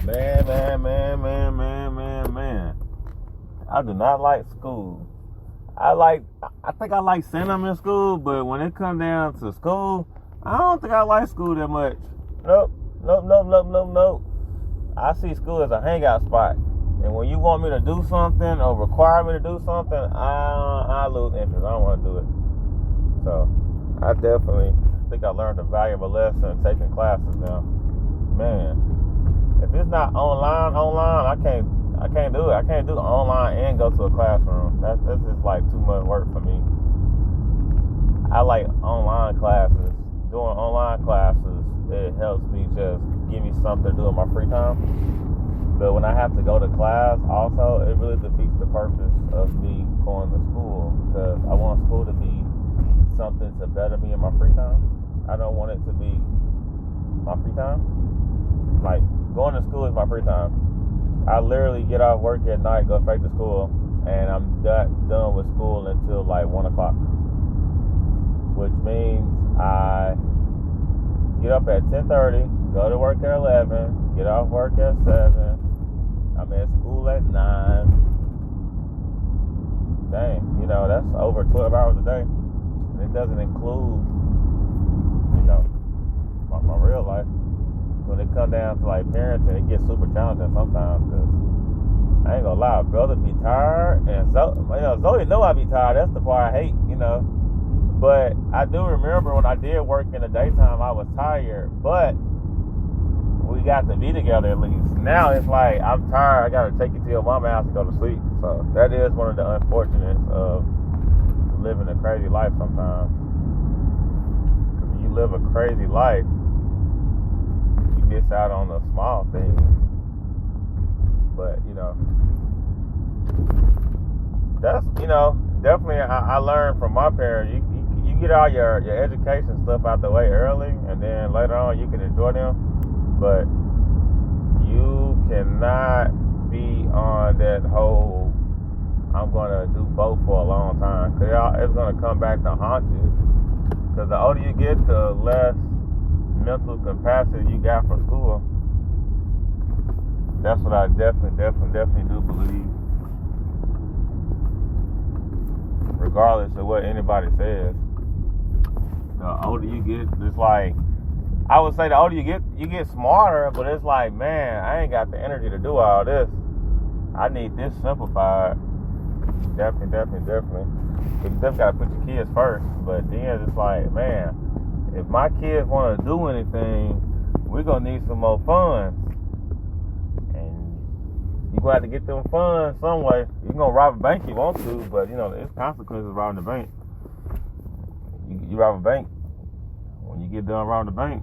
Man. I do not like school. I think I like saying I'm in school, but when it comes down to school, I don't think I like school that much. Nope. I see school as a hangout spot. And when you want me to do something or require me to do something, I lose interest. I don't want to do it. So I definitely think I learned a valuable lesson taking classes now. Man, if it's not online, I can't do it. I can't do online and go to a classroom. That's just like too much work for me. I like online classes. Doing online classes, it helps me just give me something to do in my free time. But when I have to go to class, also, it really defeats the purpose of me going to school, because I want school to be something to better me in my free time. I don't want it to be my free time. Like, going to school is my free time. I literally get off work at night, go straight to school, and I'm done with school until like 1 o'clock. Which means I get up at 10:30, go to work at 11, get off work at 7. I'm at school at 9. Dang, that's over 12 hours a day. And it doesn't include, my real life. When it comes down to like parenting, it gets super challenging sometimes, because I ain't gonna lie, brother be tired, and Zoe know I be tired. That's the part I hate, But I do remember when I did work in the daytime, I was tired, but we got to be together at least. Now it's like, I'm tired, I gotta take you to your mama's house to go to sleep. So that is one of the unfortunates of living a crazy life sometimes. Because when you live a crazy life, you miss out on the small things. But, that's, definitely I learned from my parents. You get all your education stuff out the way early, and then later on you can enjoy them. But you cannot be on that whole, I'm going to do both for a long time, because it's going to come back to haunt you. Because the older you get, the less mental capacity you got for school. That's what I definitely do believe. Regardless of what anybody says, the older you get, it's like, I would say the older you get smarter, but it's like, man, I ain't got the energy to do all this. I need this simplified. Definitely. You definitely got to put your kids first. But then it's like, man, if my kids want to do anything, we're going to need some more funds. And you're going to have to get them funds some way. You can go rob a bank if you want to, but, there's consequences of robbing the bank. You rob a bank. When you get done robbing the bank,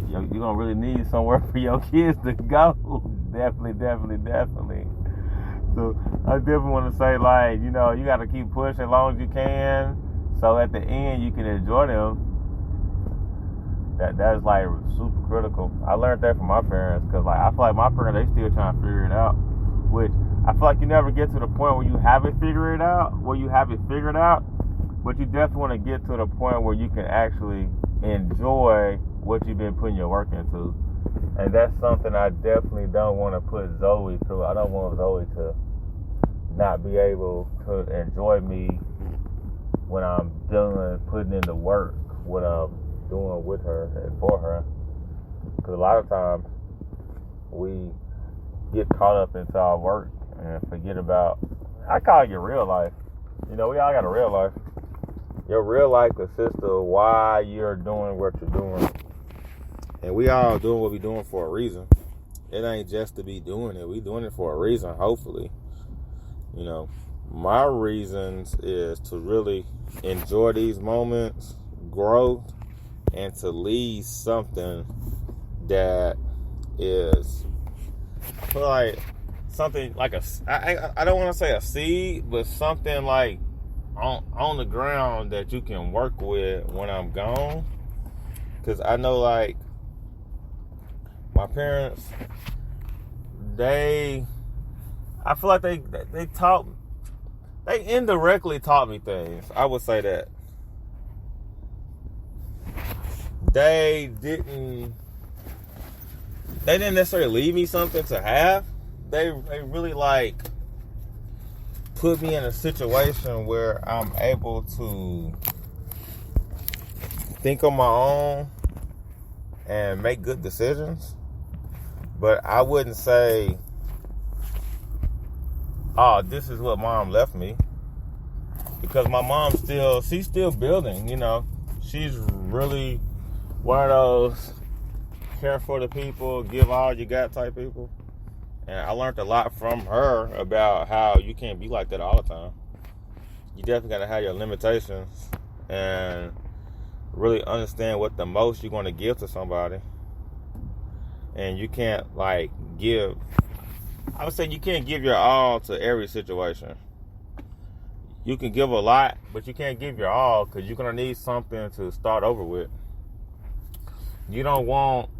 you're going to really need somewhere for your kids to go. Definitely. So I definitely want to say, like, you got to keep pushing as long as you can, so at the end you can enjoy them. That's like super critical. I learned that from my parents, because like I feel like my parents, they still trying to figure it out. Which I feel like you never get to the point where you have it figured out, but you definitely want to get to the point where you can actually enjoy what you've been putting your work into. And that's something I definitely don't want to put Zoe through. I don't want Zoe to not be able to enjoy me when I'm done putting in the work, what I'm doing with her and for her. Because a lot of times we get caught up into our work and forget about, I call it your real life. We all got a real life. Your real life consists of why you're doing what you're doing. And we all doing what we're doing for a reason. It ain't just to be doing it. We doing it for a reason, hopefully. My reasons is to really enjoy these moments, grow, and to leave something that is, I feel like something like I don't want to say a seed, but something like on the ground that you can work with when I'm gone. Because I know, like, my parents, I feel like they indirectly taught me things. I would say that. They they didn't necessarily leave me something to have. They really like put me in a situation where I'm able to think on my own and make good decisions. But I wouldn't say, oh, this is what mom left me. Because my mom's she's still building, you know. She's really one of those care for the people, give all you got type people. And I learned a lot from her about how you can't be like that all the time. You definitely got to have your limitations and really understand what the most you're going to give to somebody. And you can't I would say you can't give your all to every situation. You can give a lot, but you can't give your all because you're going to need something to start over with. You don't want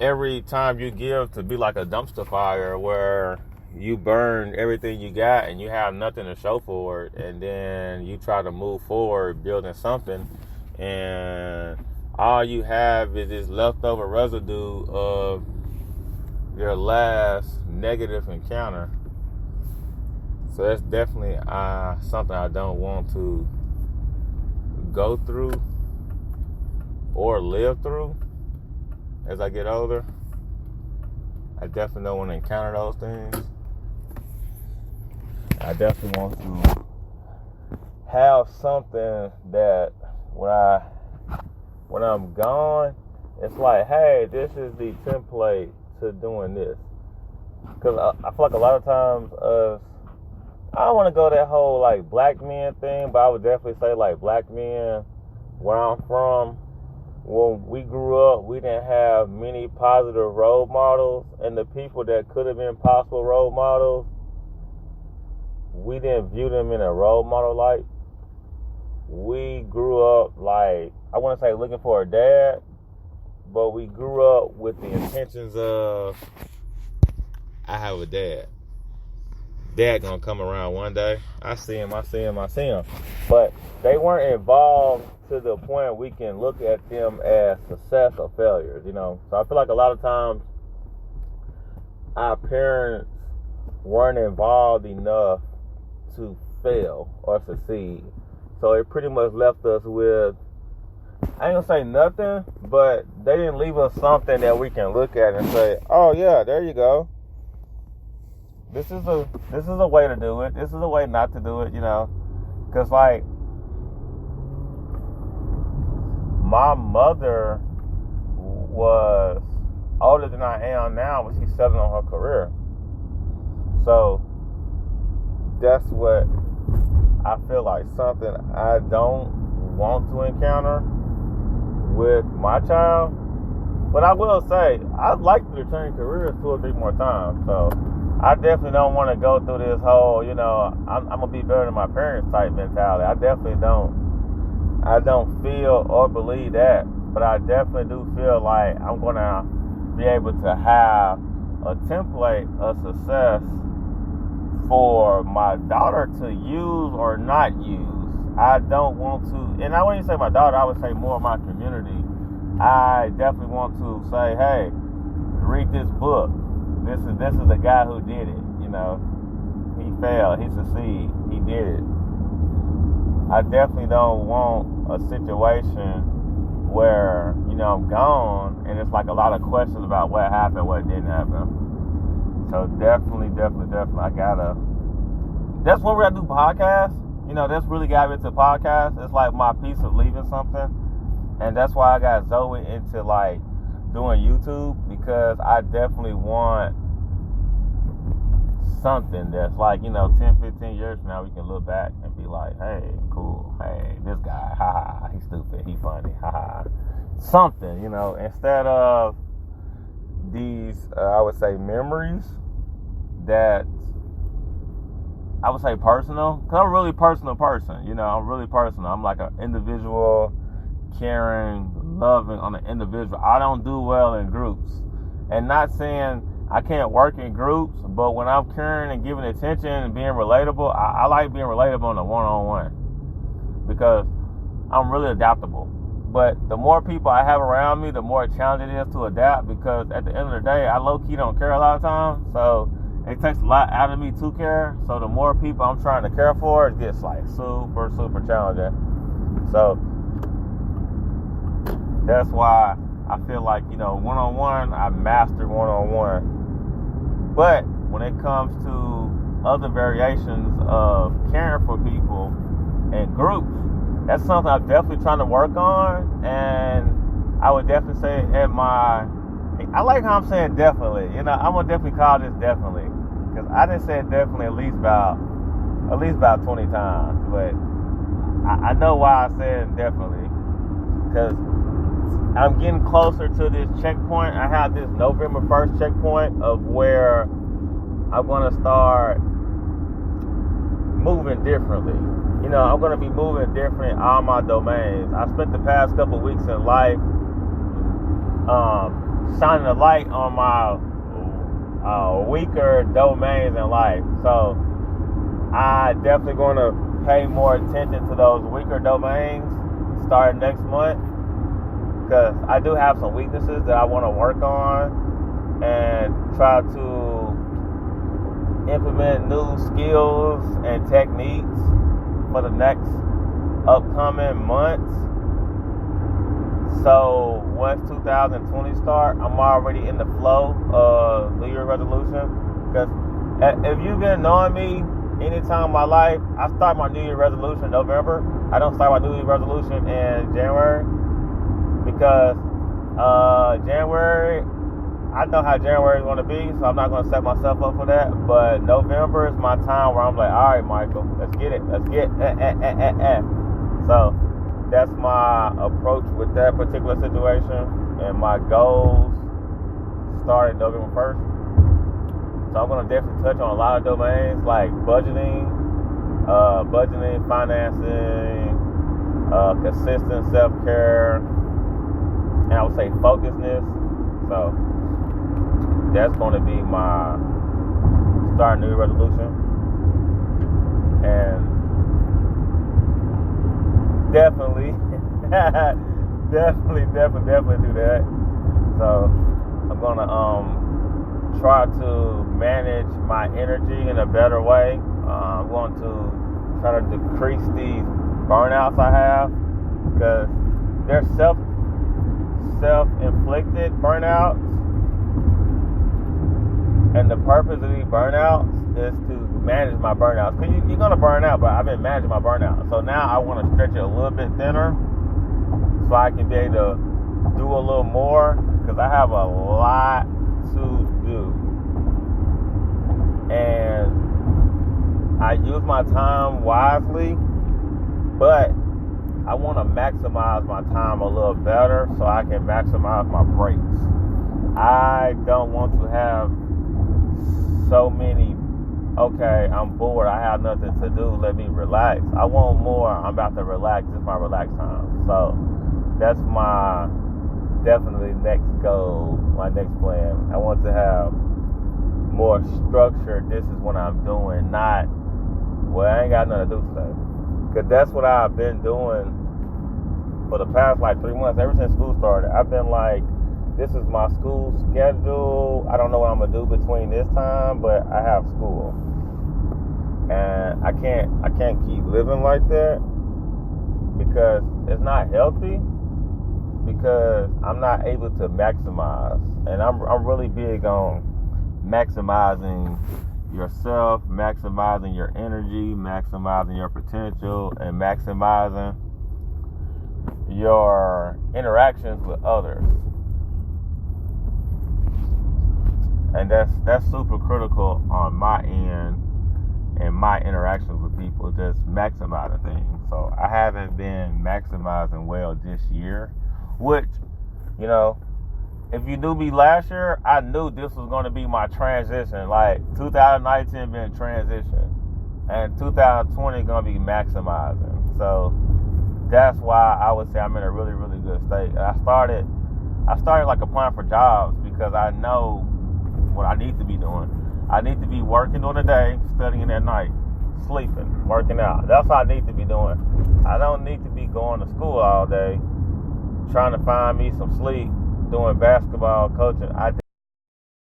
every time you give to be like a dumpster fire where you burn everything you got and you have nothing to show for it, and then you try to move forward building something and all you have is this leftover residue of your last negative encounter. So that's definitely something I don't want to go through or live through as I get older. I definitely don't want to encounter those things. I definitely want to have something that when I'm gone, it's like, hey, this is the template to doing this. Because I feel like a lot of times I don't want to go that whole like black men thing, but I would definitely say like black men where I'm from, when we grew up, we didn't have many positive role models, and the people that could have been possible role models, we didn't view them in a role model light. We grew up like, I want to say looking for a dad, but we grew up with the intentions of, I have a dad. Dad gonna come around one day. I see him. But they weren't involved to the point we can look at them as success or failures, you know. So I feel like a lot of times our parents weren't involved enough to fail or succeed. So it pretty much left us with, I ain't gonna say nothing, but they didn't leave us something that we can look at and say, oh yeah, there you go. This is a way to do it. This is a way not to do it, you know. Because, like, my mother was older than I am now, but she's settling on her career. So, that's what I feel like something I don't want to encounter with my child. But I will say, I'd like to change careers 2 or 3 more times. So, I definitely don't want to go through this whole, you know, I'm going to be better than my parents type mentality. I definitely don't. I don't feel or believe that. But I definitely do feel like I'm going to be able to have a template of success for my daughter to use or not use. I don't want to, and I wouldn't even say my daughter, I would say more of my community. I definitely want to say, hey, read this book. This is the guy who did it, you know. He failed, he succeeded, he did it. I definitely don't want a situation where, you know, I'm gone and it's like a lot of questions about what happened, what didn't happen. So definitely, I gotta. That's when we're gonna do podcasts. You know, that's really got me into podcasts. It's like my piece of leaving something. And that's why I got Zoe into like doing YouTube, because I definitely want something that's like, you know, 10, 15 years from now we can look back and be like, hey, cool, hey, this guy, haha, he's stupid, he's funny, haha. Something, you know, instead of these, I would say, memories that I would say personal, because I'm a really personal person, you know, I'm really personal. I'm like an individual, caring, loving on an individual. I don't do well in groups. And not saying I can't work in groups, but when I'm caring and giving attention and being relatable, I like being relatable on a one-on-one, because I'm really adaptable. But the more people I have around me, the more challenging it is to adapt, because at the end of the day, I low-key don't care a lot of times. So it takes a lot out of me to care. So the more people I'm trying to care for, it gets like super, super challenging. So that's why I feel like, one-on-one, I mastered one-on-one. But when it comes to other variations of caring for people and groups, that's something I'm definitely trying to work on. And I would definitely say I like how I'm saying definitely. I'm going to definitely call this definitely. Because I didn't say it definitely at least about 20 times. But I know why I said definitely. Because I'm getting closer to this checkpoint. I have this November 1st checkpoint of where I'm going to start moving differently. I'm going to be moving different in all my domains. I spent the past couple of weeks in life shining a light on my weaker domains in life. So I definitely going to pay more attention to those weaker domains starting next month, because I do have some weaknesses that I want to work on and try to implement new skills and techniques for the next upcoming months. So once 2020 start, I'm already in the flow of New Year's resolution. Because if you've been knowing me anytime in my life, I start my New Year's resolution in November. I don't start my New Year's resolution in January, because January, I know how January is going to be, so I'm not going to set myself up for that. But November is my time where I'm like, all right, Michael, let's get it. Let's get it. So that's my approach with that particular situation. And my goals started November 1st. So I'm going to definitely touch on a lot of domains like budgeting, financing, consistent self-care, and I would say focusedness. So that's going to be my start new resolution. And definitely do that. So I'm going to try to manage my energy in a better way. I'm going to try to decrease these burnouts I have, because they're self-inflicted burnouts. And the purpose of these burnouts is to manage my burnouts. Because you're going to burn out, but I've been managing my burnout. So now I want to stretch it a little bit thinner so I can be able to do a little more, because I have a lot to do. And I use my time wisely, but I want to maximize my time a little better so I can maximize my breaks. I don't want to have so many, okay, I'm bored, I have nothing to do, let me relax. I want more, I'm about to relax, this is my relax time. So that's my definitely next goal, my next plan. I want to have more structure. This is what I'm doing, not, well, I ain't got nothing to do today. Because that's what I've been doing for the past 3 months, ever since school started. I've been like, this is my school schedule. I don't know what I'm gonna do between this time, but I have school, and I can't keep living like that, because it's not healthy. Because I'm not able to maximize, and I'm really big on maximizing yourself, maximizing your energy, maximizing your potential, and maximizing your interactions with others. And that's super critical on my end and my interactions with people, just maximizing things. So I haven't been maximizing well this year, which, if you knew me last year, I knew this was going to be my transition. 2019 been transition, and 2020 going to be maximizing. So that's why I would say I'm in a really, really good state. I started applying for jobs, because I know what I need to be doing. I need to be working during the day, studying at night, sleeping, working out. That's what I need to be doing. I don't need to be going to school all day trying to find me some sleep doing basketball coaching.